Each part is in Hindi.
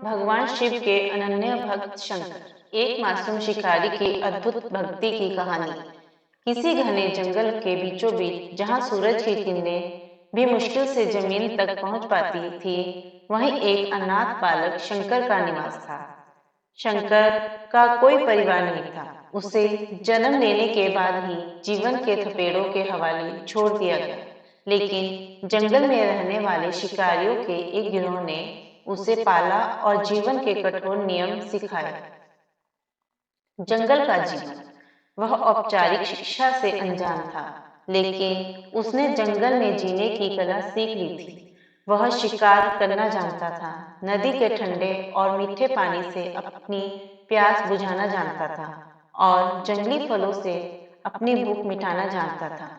भगवान शिव के अनन्य भक्त शंकर, एक मासूम शिकारी की अद्भुत भक्ति की कहानी। किसी घने जंगल के बीचों बीच, जहाँ सूरज की किरणें भी मुश्किल से जमीन तक पहुंच पाती थी, वहीं एक अनाथ बालक शंकर का निवास था। शंकर का कोई परिवार नहीं था। उसे जन्म लेने के बाद ही जीवन के थपेड़ों के हवाले छोड़ दिया गया। लेकिन जंगल में रहने वाले शिकारियों के एक गिरोह ने उसे पाला और जीवन के कठोर नियम सिखाए। जंगल का जीवन, वह औपचारिक शिक्षा से अनजान था, लेकिन उसने जंगल में जीने की कला सीख ली थी। वह शिकार करना जानता था, नदी के ठंडे और मीठे पानी से अपनी प्यास बुझाना जानता था और जंगली फलों से अपनी भूख मिटाना जानता था।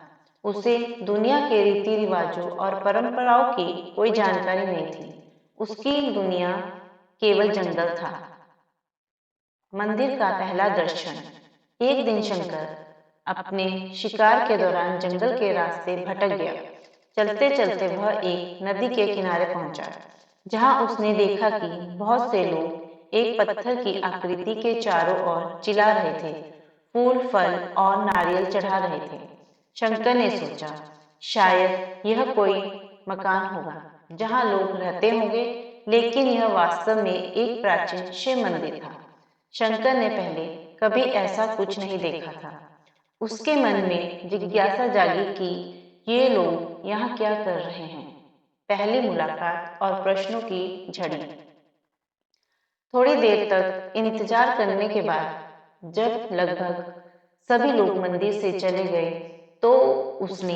उसे दुनिया के रीति रिवाजों और परंपराओं की कोई जानकारी नहीं थी। उसकी दुनिया केवल जंगल था। मंदिर का पहला दर्शन। एक दिन शंकर अपने शिकार के दौरान जंगल के रास्ते भटक गया। चलते चलते वह एक नदी के किनारे पहुंचा, जहां उसने देखा कि बहुत से लोग एक पत्थर की आकृति के चारों ओर चिल्ला रहे थे, फूल, फल और नारियल चढ़ा रहे थे। शंकर ने सोचा, शायद यह कोई मकान होगा जहां लोग रहते होंगे, लेकिन यह वास्तव में एक प्राचीन शिव मंदिर था। शंकर ने पहले कभी ऐसा कुछ नहीं देखा था। उसके मन में जिज्ञासा जागी कि ये लोग यहाँ क्या कर रहे हैं। पहली मुलाकात और प्रश्नों की झड़ी। थोड़ी देर तक इंतजार करने के बाद जब लगभग सभी लोग मंदिर से चले गए, तो उसने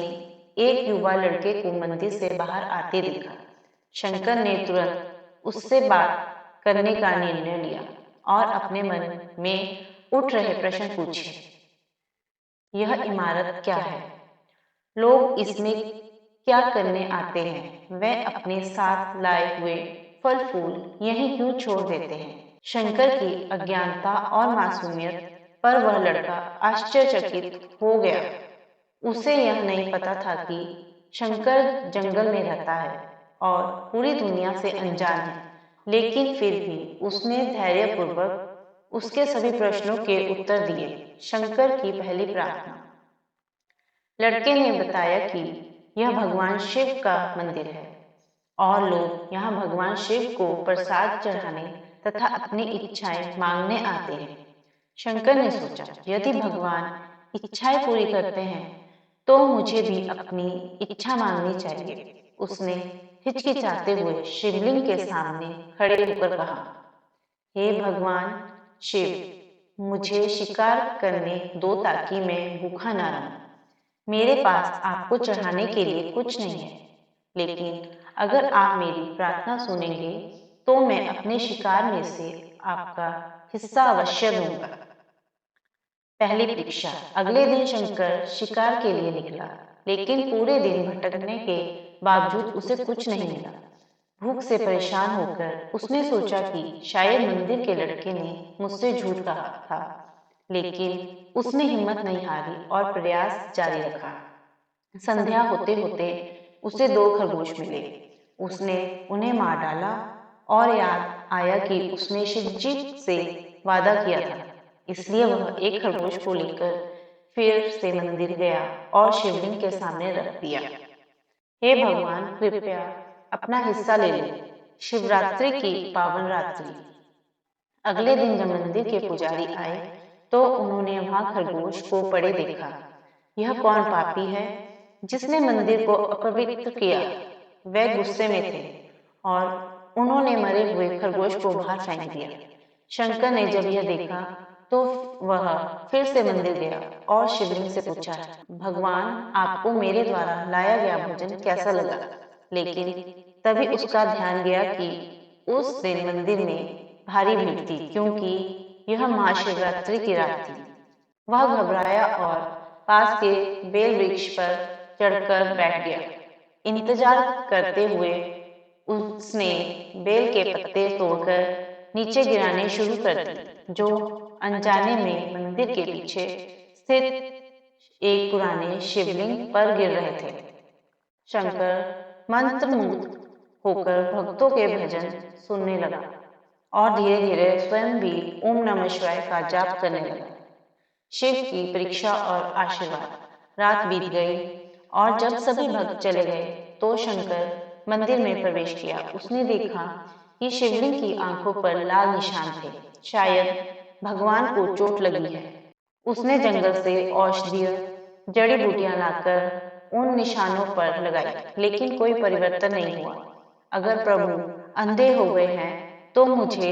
एक युवा लड़के को मंदिर से बाहर आते देखा। शंकर ने तुरंत उससे बात करने का निर्णय लिया और अपने मन में उठ रहे प्रश्न पूछे। यह इमारत क्या है? लोग इसमें क्या करने आते हैं? वे अपने साथ लाए हुए फल फूल यहीं क्यों छोड़ देते हैं? शंकर की अज्ञानता और मासूमियत पर वह लड़का आश्चर्यचकित हो गया। उसे यह नहीं पता था कि शंकर जंगल में रहता है और पूरी दुनिया से अनजान है, लेकिन फिर भी उसने धैर्यपूर्वक उसके सभी प्रश्नों के उत्तर दिए। शंकर की पहली प्रार्थना। लड़के ने बताया कि यह भगवान शिव का मंदिर है और लोग यहाँ भगवान शिव को प्रसाद चढ़ाने तथा अपनी इच्छाएं मांगने आते हैं। शंकर ने सोचा, यदि भगवान इच्छाएं पूरी करते हैं, तो मुझे भी अपनी इच्छा मांगनी चाहिए। उसने हिचकिचाते हुए शिवलिंग के सामने खड़े होकर कहा, हे भगवान शिव, मुझे शिकार करने दो ताकि मैं भूखा ना रहूं। मेरे पास आपको चढ़ाने के लिए कुछ नहीं है, लेकिन अगर आप मेरी प्रार्थना सुनेंगे, तो मैं अपने शिकार में से आपका हिस्सा अवश्य दूंगा। पहली परीक्षा। अगले दिन शंकर शिकार के लिए निकला, लेकिन पूरे दिन भटकने के बावजूद उसे कुछ नहीं मिला। भूख से परेशान होकर उसने सोचा कि शायद मंदिर के लड़के ने मुझसे झूठ कहा था, लेकिन उसने हिम्मत नहीं हारी और प्रयास जारी रखा। संध्या होते होते उसे दो खरगोश मिले। उसने उन्हें मार डाला और याद आया कि उसने शिवजी से वादा किया था, इसलिए वह एक खरगोश को लेकर फिर से मंदिर गया और शिवलिंग के सामने रख दिया। हे भगवान, कृपया अपना हिस्सा ले लो। शिवरात्रि की पावन रात्रि। अगले दिन जब मंदिर के पुजारी आए, तो उन्होंने वहां खरगोश को पड़े देखा। यह कौन पापी है जिसने मंदिर को अपवित्र किया? वे गुस्से में थे और उन्होंने मरे हुए खरगोश को बाहर फेंक दिया। शंकर ने जब यह देखा, तो वह फिर से मंदिर गया और शिवलिंग से पूछा, भगवान, आपको मेरे द्वारा लाया गया भोजन कैसा लगा? लेकिन तभी उसका ध्यान गया कि उस दिन मंदिर में भारी भीड़ थी, क्योंकि यह महाशिवरात्रि की रात थी। वह घबराया और पास के बेल वृक्ष पर चढ़कर बैठ गया। इंतजार करते हुए उसने बेल के पत्ते तोड़कर नीचे गिराने शुरू कर दिए, जो अनजाने में मंदिर के पीछे स्थित एक पुराने शिवलिंग पर गिर रहे थे। शंकर मंत्रमुग्ध होकर भक्तों के भजन सुनने लगा। और धीरे धीरे स्वयं भी ओम नमः शिवाय का जाप करने लगा। शिव की परीक्षा और आशीर्वाद। रात बीत गई और जब सभी भक्त चले गए तो शंकर मंदिर में प्रवेश किया। उसने देखा कि शिवलिंग की आंखों पर लाल निशान थे, शायद भगवान को चोट लगी है। उसने जंगल से औषधीय जड़ी बूटियां लाकर उन निशानों पर लगाई, लेकिन कोई परिवर्तन नहीं हुआ। अगर प्रभु अंधे हो गए हैं तो मुझे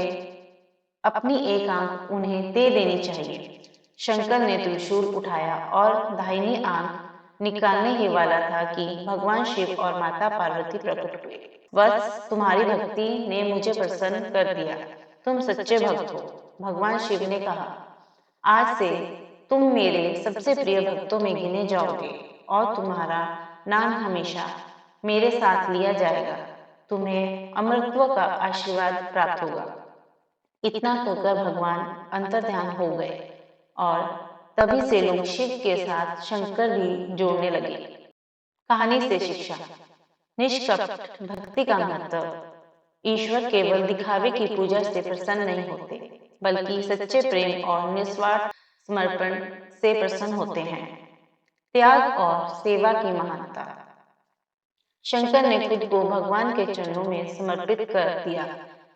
अपनी एक आंख उन्हें दे देनी चाहिए। शंकर ने त्रिशूल उठाया और दाहिनी आंख निकालने ही वाला था कि भगवान शिव और माता पार्वती प्रकट हुए। बस तुम्हारी भक्ति ने मुझे प्रसन्न कर दिया, तुम सच्चे भक्त हो। भगवान शिव ने कहा, आज से तुम मेरे सबसे प्रिय भक्तों में गिने जाओगे और तुम्हारा नाम हमेशा मेरे साथ लिया जाएगा। तुम्हें अमरत्व का आशीर्वाद प्राप्त होगा। इतना कहकर भगवान अंतर्ध्यान हो गए और तभी से लोग शिव के साथ शंकर भी जोड़ने लगे। कहानी से शिक्षा। निष्कपट भक्ति का महत्व। ईश्वर केवल दिखावे की पूजा से प्रसन्न नहीं होते, बल्कि सच्चे प्रेम और निस्वार्थ समर्पण से प्रसन्न होते हैं। त्याग और सेवा की महानता। शंकर ने खुद को भगवान के चरणों में समर्पित कर दिया,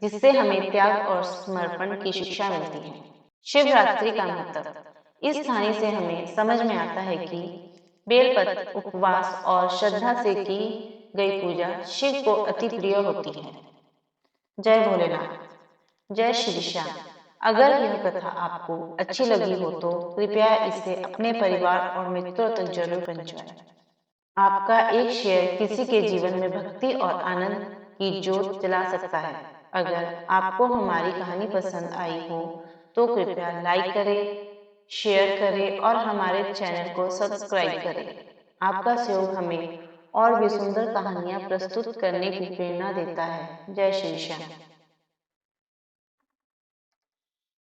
जिससे हमें त्याग और समर्पण की शिक्षा मिलती है। शिवरात्रि का महत्व। इस कहानी से हमें समझ में आता है कि बेलपत्र, उपवास और श्रद्धा से की गई पूजा शिव को अति प्रिय होती है। जय भोलेनाथ। जय श्री श्याम। अगर यह कथा आपको अच्छी लगी हो तो कृपया इसे अपने परिवार और मित्रों तक जरूर पहुंचाएं। आपका एक शेयर किसी के जीवन में भक्ति और आनंद की ज्योत जला सकता है। अगर आपको हमारी कहानी पसंद आई हो तो कृपया लाइक करें, शेयर करें और हमारे चैनल को सब्सक्राइब करें। आपका सहयोग हमें और भी सुंदर कहानियां प्रस्तुत करने की प्रेरणा देता है। जय श्री श्याम।